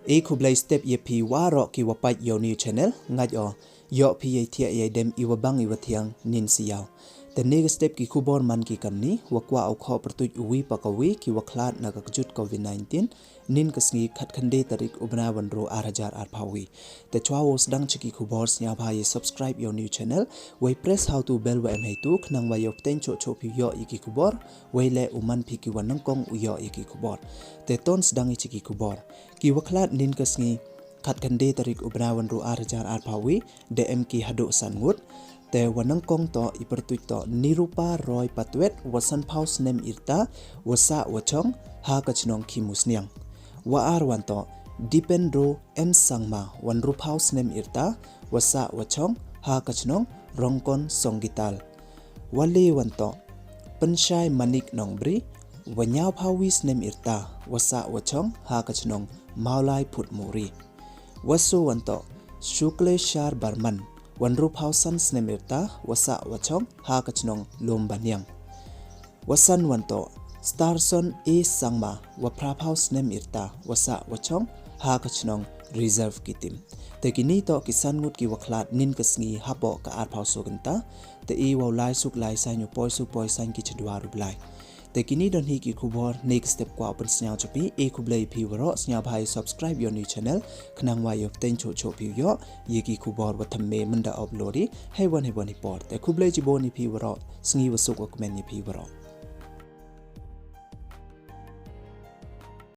e kublai step ye pi waro ki wapai yo new channel ngat yo pi ye thia ye dem iwa bang iwa thiang nin siyaw the next step ki kubor man ki kamni wakwa au kho pertuj uwi pakawi ki waklat na kakjut covid-19 nin kasngi khat khande tarik ubna wanro 8000 phawi the chawos dang chiki kubor snya bhai subscribe your new channel we press how to bell wa emhe tu khnang wa yok ten cho pi yo iki kubor we le uman phi ki wanang kong uyo iki kubor the tons dang chiki kubor ki waklat nin kasngi khat khande tarik ubna wanro 8000 phawi dm ki hado sangut te wanang kong to ipertuit to nirupa roy patwet wasan paus nem irta wasa wachong ha kachnong khimusniang wa arwan to dipendro em sangma wanru paus nem irta wasa wachong ha kachnong rongkon songgital wale wanto penshai manik nongbri wanyau phawis nem irta wasa wachong ha kachnong maulai phutmuri wasu wanto shukle shar barman wanru pausan snemirta wasa wachong ha kachnong lombanyang wasan wanto starson e sangma wa prapaus nemirta wasa wachong ha kachnong reserve kitim tekini to kisan ngut ki waklat nin kasngi hapo ka ar pauso ganta te e waulai suk lai sanyu poisu poisan ki chedwaru blai tekini don hi ki kubor next step kwa open snya chopi e kublai pi waro snya bhai subscribe your new channel khnang wa yok ten cho pi yo ye ki kubor watham me manda uploadi hewon hi por te kublai jiboni pi waro sngi wasuk comment ni pi waro